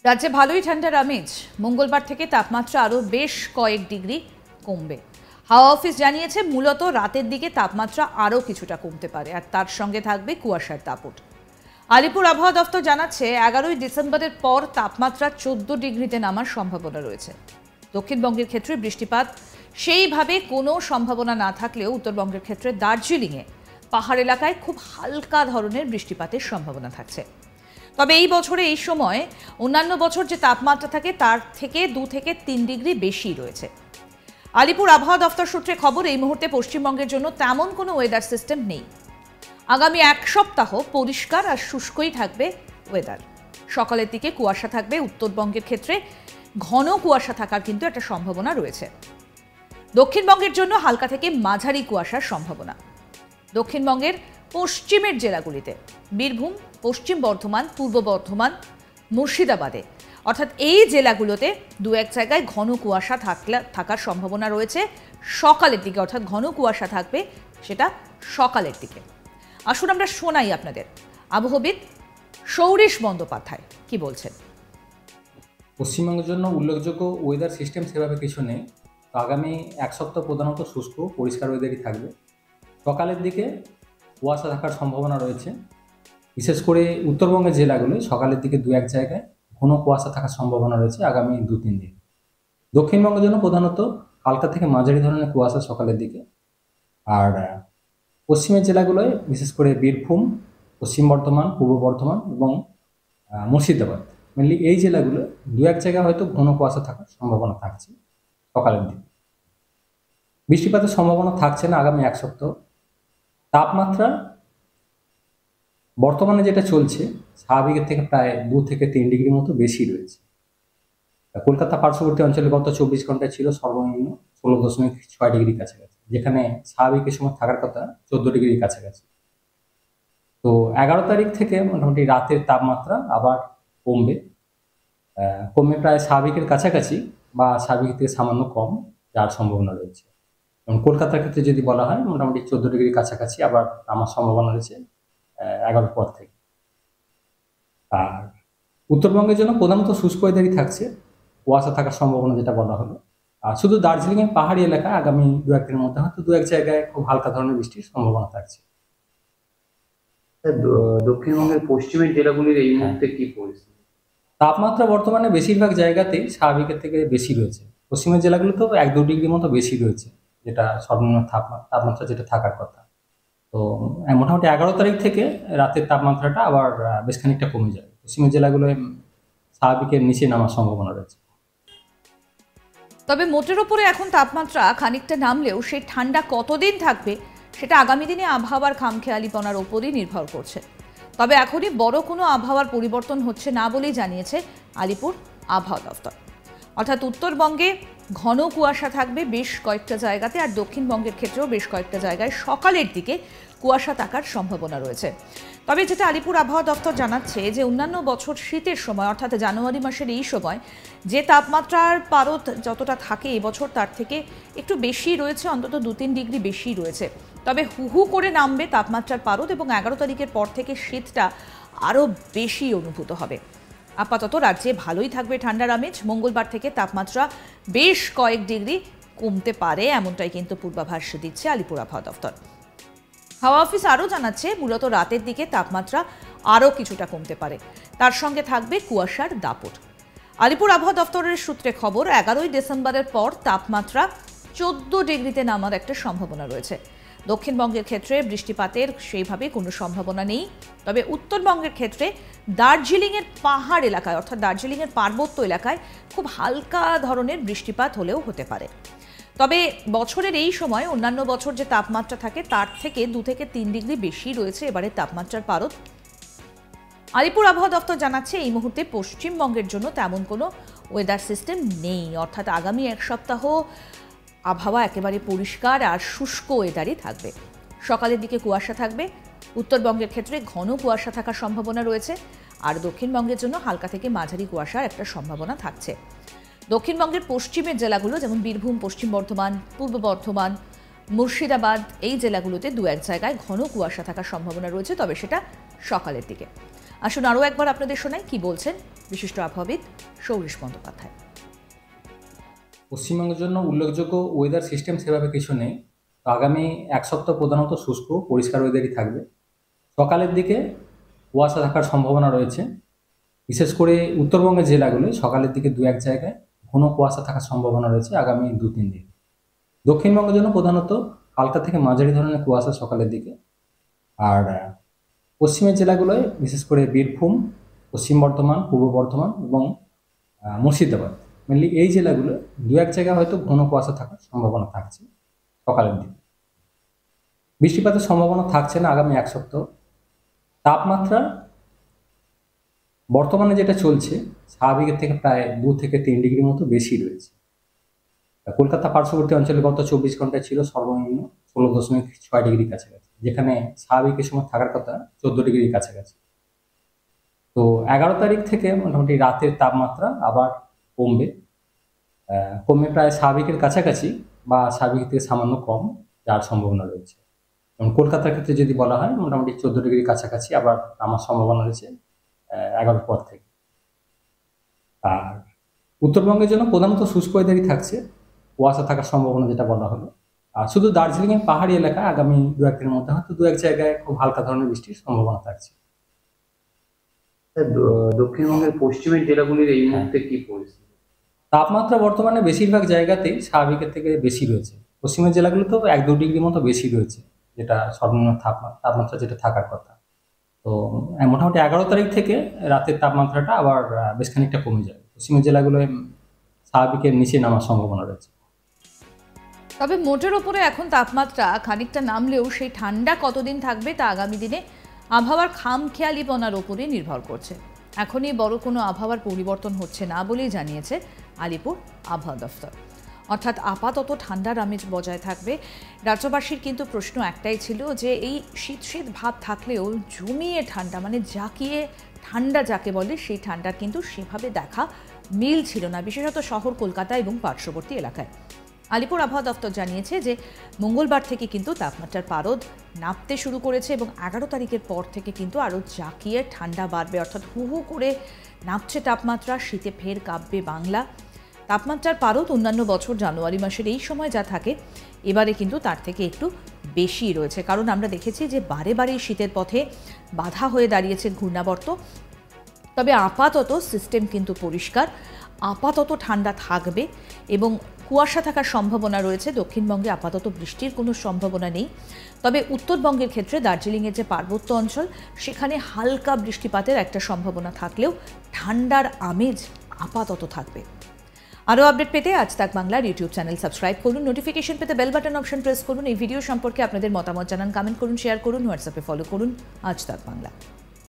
রাজ্যে ভালোই ঠান্ডার আমেজ। মঙ্গলবার থেকে তাপমাত্রা আরও বেশ কয়েক ডিগ্রি কমবে। হাওয়া অফিস জানিয়েছে মূলত রাতের দিকে তাপমাত্রা আরও কিছুটা কমতে পারে, আর তার সঙ্গে থাকবে কুয়াশার দাপট। আলিপুর আবহাওয়া দফতর জানাচ্ছে 11ই ডিসেম্বরের পর তাপমাত্রা 14 ডিগ্রিতে নামার সম্ভাবনা রয়েছে। দক্ষিণবঙ্গের ক্ষেত্রে বৃষ্টিপাত সেইভাবে কোনো সম্ভাবনা না থাকলেও উত্তরবঙ্গের ক্ষেত্রে দার্জিলিংয়ে পাহাড় এলাকায় খুব হালকা ধরনের বৃষ্টিপাতের সম্ভাবনা থাকছে। তবে এই বছরে এই সময় অন্যান্য বছর যে তাপমাত্রা থাকে তার থেকে 2 থেকে 3 ডিগ্রি বেশি রয়েছে। আলিপুর আবহাওয়া দফতর সূত্রে খবর, এই মুহূর্তে পশ্চিমবঙ্গের জন্য তেমন কোনো ওয়েদার সিস্টেম নেই। আগামী এক সপ্তাহ পরিষ্কার আর শুষ্কই থাকবে ওয়েদার। সকালের দিকে কুয়াশা থাকবে, উত্তরবঙ্গের ক্ষেত্রে ঘন কুয়াশা থাকার কিন্তু একটা সম্ভাবনা রয়েছে। দক্ষিণবঙ্গের জন্য হালকা থেকে মাঝারি কুয়াশার সম্ভাবনা। দক্ষিণবঙ্গের পশ্চিমের জেলাগুলিতে বীরভূম, পশ্চিম বর্ধমান, পূর্ব বর্ধমান, মুর্শিদাবাদে অর্থাৎ এই জেলাগুলোতে দু এক জায়গায় ঘন কুয়াশা থাকার সম্ভাবনা রয়েছে সকালের দিকে, অর্থাৎ ঘন কুয়াশা থাকবে সেটা সকালের দিকে। আসুন আমরা শোনাই আপনাদের আবহবিদ সৌরেশ বন্দ্যোপাধ্যায় কি বলছেন। পশ্চিমবঙ্গের জন্য উল্লেখযোগ্য ওয়েদার সিস্টেম সেভাবে কিছু নেই। তো আগামী এক সপ্তাহ প্রধানত শুষ্ক পরিষ্কার ওয়েদারই থাকবে। সকালের দিকে কুয়াশা থাকার সম্ভাবনা রয়েছে, বিশেষ করে উত্তরবঙ্গের জেলাগুলো সকালের দিকে দু এক জায়গায় ঘন কুয়াশা থাকার সম্ভাবনা রয়েছে আগামী 2-3 দিন। দক্ষিণবঙ্গের জন্য প্রধানত হালকা থেকে মাঝারি ধরনের কুয়াশা সকালের দিকে। আর পশ্চিমের জেলাগুলোয় বিশেষ করে বীরভূম, পশ্চিম বর্ধমান, পূর্ব বর্ধমান এবং মুর্শিদাবাদ, মেনলি এই জেলাগুলো দু এক জায়গায় হয়তো ঘন কুয়াশা থাকার সম্ভাবনা থাকছে সকালের দিকে। বৃষ্টিপাতের সম্ভাবনা থাকছে না আগামী এক সপ্তাহ। তাপমাত্রা বর্তমানে যেটা চলছে স্বাভাবিকের থেকে প্রায় 2 থেকে 3 ডিগ্রি মতো বেশি রয়েছে। কলকাতা পার্শ্ববর্তী অঞ্চলে গত 24 ঘন্টায় ছিল সর্বনিম্ন 16.6 ডিগ্রির কাছাকাছি, যেখানে স্বাভাবিকের সময় থাকার কথা 14 ডিগ্রির কাছাকাছি। তো 11 তারিখ থেকে মোটামুটি রাতের তাপমাত্রা আবার কমবে প্রায় স্বাভাবিকের কাছাকাছি বা স্বাভাবিক থেকে সামান্য কম যার সম্ভাবনা রয়েছে। এবং কলকাতার ক্ষেত্রে যদি বলা হয় মোটামুটি 14 ডিগ্রির কাছাকাছি আবার নামার সম্ভাবনা রয়েছে 11 পর থেকে। আর উত্তরবঙ্গের জন্য প্রধানত শুষ্ক ওয়েদারই থাকছে, কুয়াশা থাকার সম্ভাবনা যেটা বলা হলো। আর শুধু দার্জিলিংয়ের পাহাড়ি এলাকা আগামী 2-1 দিনের মধ্যে হয়তো 2-1 জায়গায় খুব হালকা ধরনের বৃষ্টির সম্ভাবনা থাকছে। দক্ষিণবঙ্গের পশ্চিমের জেলাগুলির এই মুহূর্তে কি পরিস্থিতি? তাপমাত্রা বর্তমানে বেশিরভাগ জায়গাতেই স্বাভাবিকের থেকে বেশি রয়েছে। পশ্চিমের জেলাগুলোতেও 1-2 ডিগ্রি মতো বেশি রয়েছে, যেটা সর্বনিম্ন তাপমাত্রা যেটা থাকার কথা। তো মোটামুটি 11 তারিখ থেকে রাতের তাপমাত্রাটা আবার বেশ খানিকটা কমে যাবে। পশ্চিমের জেলাগুলোয় স্বাভাবিকের নিচে নামার সম্ভাবনা রয়েছে। তবে মোটের ওপরে এখন তাপমাত্রা খানিকটা নামলেও সেই ঠান্ডা কতদিন থাকবে সেটা আগামী দিনে আবহাওয়ার খামখেয়ালিপনার ওপরই নির্ভর করছে। তবে এখনই বড় কোনো আবহাওয়ার পরিবর্তন হচ্ছে না বলেই জানিয়েছে আলিপুর আবহাওয়া দফতর। অর্থাৎ উত্তরবঙ্গে ঘন কুয়াশা থাকবে বেশ কয়েকটা জায়গাতে, আর দক্ষিণবঙ্গের ক্ষেত্রেও বেশ কয়েকটা জায়গায় সকালের দিকে কুয়াশা থাকার সম্ভাবনা রয়েছে। তবে যেটা আলিপুর আবহাওয়া দফতর জানাচ্ছে যে অন্যান্য বছর শীতের সময় অর্থাৎ জানুয়ারি মাসের এই সময় যে তাপমাত্রার পারদ যতটা থাকে এবছর তার থেকে একটু বেশি রয়েছে, অন্তত 2-3 ডিগ্রি বেশি রয়েছে। তবে হু করে নামবে তাপমাত্রার পারদ এবং 11 তারিখের পর থেকে শীতটা আরও বেশি অনুভূত হবে। আপাতত রাজ্যে ভালোই থাকবে ঠান্ডার আমেজ। মঙ্গলবার থেকে তাপমাত্রা বেশ কয়েক ডিগ্রি কমতে পারে, এমনটাই কিন্তু পূর্বাভাস দিচ্ছে আলিপুর আবহাওয়া দফতর। হাওয়া অফিস আরও জানাচ্ছে মূলত রাতের দিকে তাপমাত্রা আরও কিছুটা কমতে পারে, তার সঙ্গে থাকবে কুয়াশার দাপট। আলিপুর আবহাওয়া দফতরের সূত্রে খবর, 11ই ডিসেম্বরের পর তাপমাত্রা 14 ডিগ্রিতে নামার একটা সম্ভাবনা রয়েছে। দক্ষিণবঙ্গের ক্ষেত্রে বৃষ্টিপাতের সেইভাবে কোনো সম্ভাবনা নেই। তবে উত্তরবঙ্গের ক্ষেত্রে দার্জিলিংয়ের পাহাড় এলাকায় অর্থাৎ দার্জিলিংয়ের পার্বত্য এলাকায় খুব হালকা ধরনের বৃষ্টিপাত হলেও হতে পারে। তবে বছরের এই সময় অন্যান্য বছর যে তাপমাত্রা থাকে তার থেকে 2 থেকে 3 ডিগ্রি বেশি রয়েছে এবারে তাপমাত্রার পারদ। আলিপুর আবহাওয়া দফতর জানাচ্ছে এই মুহূর্তে পশ্চিমবঙ্গের জন্য তেমন কোনো ওয়েদার সিস্টেম নেই, অর্থাৎ আগামী এক সপ্তাহ আবহাওয়া একেবারে পরিষ্কার আর শুষ্ক ওয়েদারই থাকবে। সকালের দিকে কুয়াশা থাকবে, উত্তরবঙ্গের ক্ষেত্রে ঘন কুয়াশা থাকার সম্ভাবনা রয়েছে, আর দক্ষিণবঙ্গের জন্য হালকা থেকে মাঝারি কুয়াশার একটা সম্ভাবনা থাকছে। দক্ষিণবঙ্গের পশ্চিমের জেলাগুলো যেমন বীরভূম, পশ্চিম বর্ধমান, পূর্ব বর্ধমান, মুর্শিদাবাদ এই জেলাগুলোতে 2-1 জায়গায় ঘন কুয়াশা থাকার সম্ভাবনা রয়েছে, তবে সেটা সকালের দিকে। আসুন আরও একবার আপনাদের শোনাই কি বলছেন বিশিষ্ট আবহাওয়াবিদ সৌরেশ বন্দ্যোপাধ্যায়। পশ্চিমবঙ্গের জন্য উল্লেখযোগ্য ওয়েদার সিস্টেম সেভাবে কিছু নেই। তো আগামী এক সপ্তাহ প্রধানত শুষ্ক পরিষ্কার ওয়েদারই থাকবে। সকালের দিকে কুয়াশা থাকার সম্ভাবনা রয়েছে, বিশেষ করে উত্তরবঙ্গের জেলাগুলো সকালের দিকে দু এক জায়গায় ঘন কুয়াশা থাকার সম্ভাবনা রয়েছে আগামী 2-3 দিন। দক্ষিণবঙ্গের জন্য প্রধানত হালকা থেকে মাঝারি ধরনের কুয়াশা সকালের দিকে। আর পশ্চিমের জেলাগুলোয় বিশেষ করে বীরভূম, পশ্চিম বর্ধমান, পূর্ব বর্ধমান এবং মুর্শিদাবাদ, মেনলি এই জেলাগুলো দু এক জায়গায় হয়তো ঘন কুয়াশা থাকার সম্ভাবনা থাকছে সকালের দিকে। বৃষ্টিপাতের সম্ভাবনা থাকছে না আগামী এক সপ্তাহ। তাপমাত্রা বর্তমানে যেটা চলছে স্বাভাবিকের থেকে প্রায় 2 থেকে 3 ডিগ্রি মতো বেশি রয়েছে। কলকাতা পার্শ্ববর্তী অঞ্চলে গত 24 ঘন্টায় ছিল সর্বনিম্ন 16.6 ডিগ্রির কাছাকাছি, যেখানে স্বাভাবিকের সময় থাকার কথা 14 ডিগ্রির কাছাকাছি। তো 11 তারিখ থেকে মোটামুটি রাতের তাপমাত্রা আবার কমে প্রায় স্বাভাবিকের কাছাকাছি বা স্বাভাবিক থেকে সামান্য কম যার সম্ভাবনা রয়েছে। এবং কলকাতার ক্ষেত্রে যদি বলা হয় মোটামুটি 14 ডিগ্রির কাছাকাছি আবার নামার সম্ভাবনা রয়েছে 11 পর থেকে। আর উত্তরবঙ্গের জন্য প্রধানত শুষ্ক ওয়েদারই থাকছে, কুয়াশা থাকার সম্ভাবনা যেটা বলা হলো। আর শুধু দার্জিলিংয়ের পাহাড়ি এলাকা আগামী 2-1 দিনের মধ্যে হয়তো 2-1 জায়গায় খুব হালকা ধরনের বৃষ্টির সম্ভাবনা থাকছে। দক্ষিণবঙ্গের পশ্চিমের জেলাগুলির এই মুহূর্তে কি পরিস্থিতি? তাপমাত্রা বর্তমানে বেশিরভাগ জায়গাতেই স্বাভাবিকের থেকে বেশি রয়েছে। পশ্চিমের জেলাগুলোতেও 1-2 ডিগ্রি মতো বেশি রয়েছে, যেটা সর্বনিম্ন তাপমাত্রা যেটা থাকার কথা। তো মোটামুটি 11 তারিখ থেকে রাতের তাপমাত্রাটা আবার বেশ খানিকটা কমে যাবে। পশ্চিমের জেলাগুলোয় স্বাভাবিকের নিচে নামার সম্ভাবনা রয়েছে। তবে মোটের ওপরে এখন তাপমাত্রা খানিকটা নামলেও সেই ঠান্ডা কতদিন থাকবে তা আগামী দিনে আবহাওয়ার খামখেয়ালিপনার ওপরে নির্ভর করছে। এখনই বড় কোনো আবহাওয়ার পরিবর্তন হচ্ছে না বলেই জানিয়েছে আলিপুর আবহাওয়া দফতর। অর্থাৎ আপাতত ঠান্ডার আমেজ বজায় থাকবে। রাজ্যবাসীর কিন্তু প্রশ্ন একটাই ছিল যে এই শীত শীত ভাব থাকলেও জমিয়ে ঠান্ডা মানে জাকিয়ে ঠান্ডা যাকে বলে সেই ঠান্ডার কিন্তু সেভাবে দেখা মিল ছিল না, বিশেষত শহর কলকাতা এবং পার্শ্ববর্তী এলাকায়। আলিপুর আবহাওয়া দফতর জানিয়েছে যে মঙ্গলবার থেকে কিন্তু তাপমাত্রার পারদ নামতে শুরু করেছে এবং 11 তারিখের পর থেকে কিন্তু আরও জাকিয়ে ঠান্ডা বাড়বে। অর্থাৎ হু হু করে নামছে তাপমাত্রা, শীতে ফের কাঁপবে বাংলা। তাপমাত্রার পারদ অন্যান্য বছর জানুয়ারি মাসের এই সময় যা থাকে এবারে কিন্তু তার থেকে একটু বেশি রয়েছে, কারণ আমরা দেখেছি যে বারে বারে শীতের পথে বাধা হয়ে দাঁড়িয়েছে ঘূর্ণাবর্ত। তবে আপাতত সিস্টেম কিন্তু পরিষ্কার, আপাতত ঠান্ডা থাকবে এবং কুয়াশা থাকার সম্ভাবনা রয়েছে। দক্ষিণবঙ্গে আপাতত বৃষ্টির কোনো সম্ভাবনা নেই। তবে উত্তরবঙ্গের ক্ষেত্রে দার্জিলিংয়ের যে পার্বত্য অঞ্চল সেখানে হালকা বৃষ্টিপাতের একটা সম্ভাবনা থাকলেও ঠান্ডার আমেজ আপাতত থাকবে। আরও আপডেট পেতে আজ তাক বাংলার ইউটিউব চ্যানেল সাবস্ক্রাইব করুন, নোটিফিকেশন পেতে বেল বাটন অপশন প্রেস করুন। এই ভিডিও সম্পর্কে আপনাদের মতামত জানান, কমেন্ট করুন, শেয়ার করুন, হোয়াটসঅ্যাপে ফলো করুন আজ তাক বাংলা।